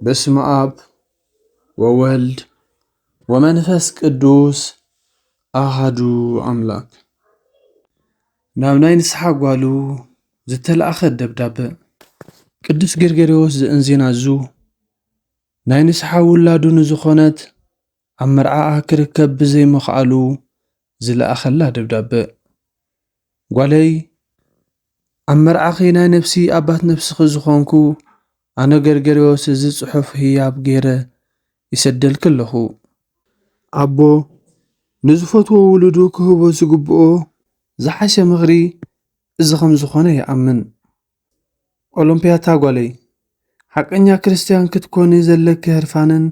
በስመ አብ ወወልድ ወመንፈስ ቅዱስ አሃዱ አምላክ። ናብ ናይ ንስሓ ጓሉ ዝተለኣኸ ደብዳቤ ቅዱስ ገርገርዮስ ዘእንዜናዙ ናይ ንስሓ ውላዱ ንዝኾነት ኣብ መርዓዓ ክርከብ ብዘይምኽኣሉ ዝለኣኸላ ደብዳቤ። ጓለይ ኣብ መርዓኺ ናይ ነፍሲ ኣባት ነፍስኺ ዝኾንኩ ኣነ ገርገርዮስ እዚ ጽሑፍ ህያብ ገይረ ይሰደልክ ኣለኹ። ኣቦ ንዝፈትዎ ውሉዱ ክህቦ ዝግብኦ ዝሓሸ ምኽሪ እዚ ከም ዝኾነ ይኣምን። ኦሎምፒያታ ጓለይ ሓቀኛ ክርስቲያን ክትኮኒ ዘለኪ ህርፋንን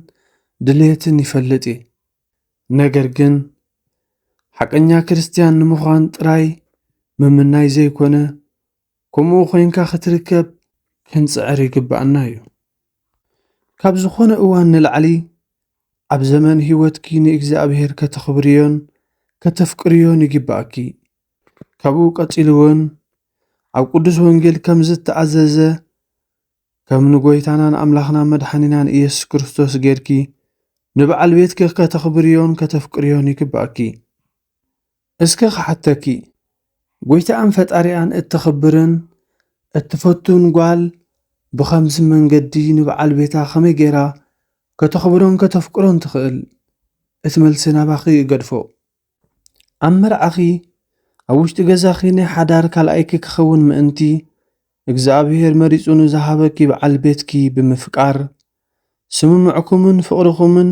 ድልየትን ይፈልጥ እየ። ነገር ግን ሓቀኛ ክርስቲያን ንምዃን ጥራይ ምምናይ ዘይኮነ ከምኡ ኮይንካ ክትርከብ ክንጽዕር ይግባአና እዩ። ካብ ዝኾነ እዋን ንላዕሊ ኣብ ዘመን ህይወትኪ ንእግዚኣብሔር ከተኽብርዮን ከተፍቅርዮን ይግባአኪ። ካብኡ ቀፂሉ እውን ኣብ ቅዱስ ወንጌል ከም ዝተኣዘዘ ከም ንጎይታናን ኣምላኽና መድሓኒናን ኢየሱስ ክርስቶስ ጌርኪ ንበዓል ቤትኪ ከተኽብርዮን ከተፍቅርዮን ይግባአኪ። እስከ ክሓተኪ ጎይታኣን ፈጣሪኣን እትኽብርን እትፈቱን ጓል ብኸምዚ መንገዲ ንበዓል ቤታ ከመይ ጌራ ከተኽብሮን ከተፍቅሮን ትኽእል? እቲ መልሲ ናባኺ ይገድፎ። ኣብ መርዓኺ ኣብ ውሽጢ ገዛኺ ናይ ሓዳር ካልኣይኪ ክኸውን ምእንቲ እግዚኣብሔር መሪፁ ንዝሃበኪ በዓል ቤትኪ ብምፍቃር ስምምዕኩምን ፍቕርኹምን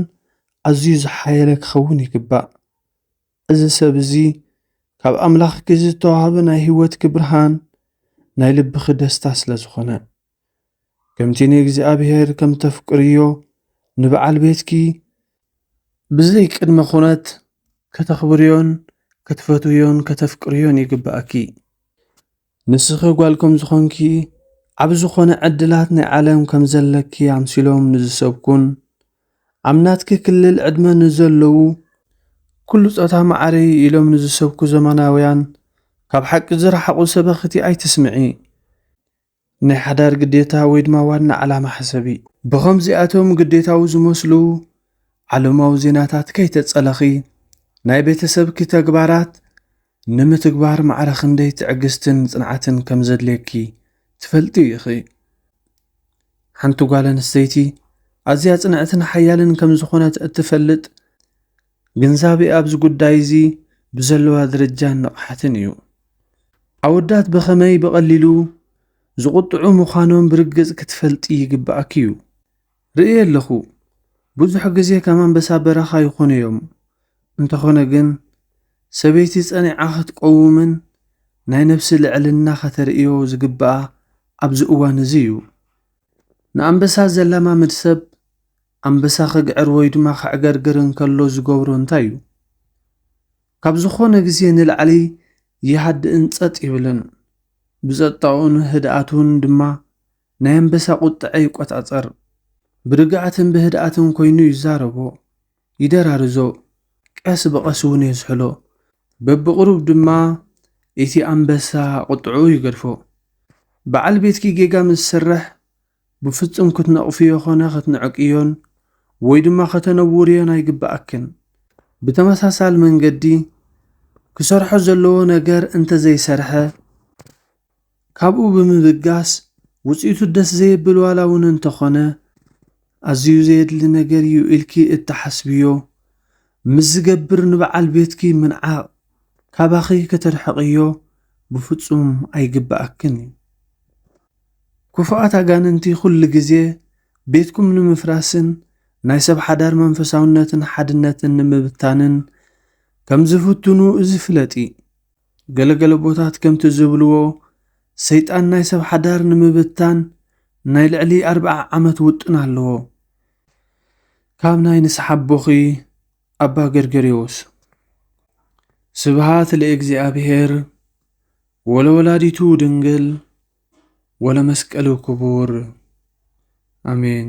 ኣዝዩ ዝሓየለ ክኸውን ይግባእ። እዚ ሰብ እዚ ካብ ኣምላኽኪ ዝተዋህበ ናይ ህይወትኪ ብርሃን ናይ ልብኺ ደስታ ስለ ዝኾነ ከምቲ ንእግዚኣብሔር ከም ተፍቅርዮ ንበዓል ቤትኪ ብዘይ ቅድመ ኩነት ከተኽብርዮን ክትፈትውዮን ከተፍቅርዮን ይግባአኪ። ንስኺ ጓልኩም ዝኾንኪ ኣብ ዝኾነ ዕድላት ናይ ዓለም ከም ዘለኪ ኣምሲሎም ንዝሰብኩን ኣብ ናትኪ ክልል ዕድመ ንዘለዉ ኩሉ ጾታ ማዕረይ ኢሎም ንዝሰብኩ ዘመናውያን ካብ ሓቂ ዝረሓቑ ሰበኽቲ ኣይትስምዒ። ናይ ሓዳር ግዴታ ወይ ድማ ዋና ዓላማ ሓሰቢ ብኸምዚኣቶም ግዴታዊ ዝመስሉ ዓለማዊ ዜናታት ከይተጸለኺ ናይ ቤተሰብኪ ተግባራት ንምትግባር ማዕረ ክንደይ ትዕግስትን ጽንዓትን ከም ዘድልየኪ ትፈልጢ ኢኺ። ሓንቲ ጓል ኣንስተይቲ ኣዝያ ጽንዕትን ሓያልን ከም ዝኾነት እትፈልጥ ግንዛቤ ኣብዚ ጉዳይ እዚ ብዘለዋ ደረጃን ንቕሓትን እዩ። ኣወዳት ብኸመይ ብቐሊሉ ዝቁጥዑ ምዃኖም ብርግጽ ክትፈልጢ ይግባአኪ እዩ። ርኢ ኣለኹ ብዙሕ ግዜ ከም ኣንበሳ በረኻ ይኾኑ እዮም። እንተኾነ ግን ሰበይቲ ጸኒዓ ክትቀውምን ናይ ነፍሲ ልዕልና ከተርእዮ ዝግብኣ ኣብዚ እዋን እዚ እዩ። ንኣንበሳ ዘላማምድ ሰብ ኣንበሳ ክግዕር ወይ ድማ ክዕገርግር እንከሎ ዝገብሮ እንታይ እዩ? ካብ ዝኾነ ግዜ ንላዕሊ ይሃድእን ጸጥ ይብልን። ብጸጥታኡን ህድኣቱን ድማ ናይ ኣንበሳ ቁጥዐ ይቆጻጸር። ብርግዓትን ብህድኣትን ኮይኑ ይዛረቦ፣ ይደራርዞ፣ ቀስ ብቐስ እውን የዝሕሎ። በብቕሩብ ድማ እቲ ኣንበሳ ቁጥዑ ይገድፎ። በዓል ቤትኪ ጌጋ ምስ ሰርሕ ብፍጹም ክትነቕፍዮ ኾነ ክትንዕቅዮን ወይ ድማ ከተነውርዮን ኣይግባአክን። ብተመሳሳሊ መንገዲ ክሰርሖ ዘለዎ ነገር እንተዘይሰርሐ ካብኡ ብምብጋስ ውፅኢቱ ደስ ዘየብል ዋላ እውን እንተኾነ ኣዝዩ ዘየድሊ ነገር እዩ ኢልኪ እተሓስብዮ ምስ ዝገብር ንበዓል ቤትኪ ምንዓቕ ካባኺ ከተርሕቕዮ ብፍጹም ኣይግባአክን እዩ። ክፉኣት ኣጋንንቲ ኩሉ ግዜ ቤትኩም ንምፍራስን ናይ ሰብ ሓዳር መንፈሳውነትን ሓድነትን ንምብታንን ከም ዝፍትኑ እዚ ፍለጢ። ገለገለ ቦታት ከምቲ ዝብልዎ ሰይጣን ናይ ሰብ ሓዳር ንምብታን ናይ ልዕሊ 40 ዓመት ውጥን ኣለዎ። ካብ ናይ ንስሓ ኣቦኺ ኣባ ገርገርዮስ። ስብሃት ለእግዚአብሔር ወለወላዲቱ ድንግል ወለመስቀሉ ክቡር አሜን።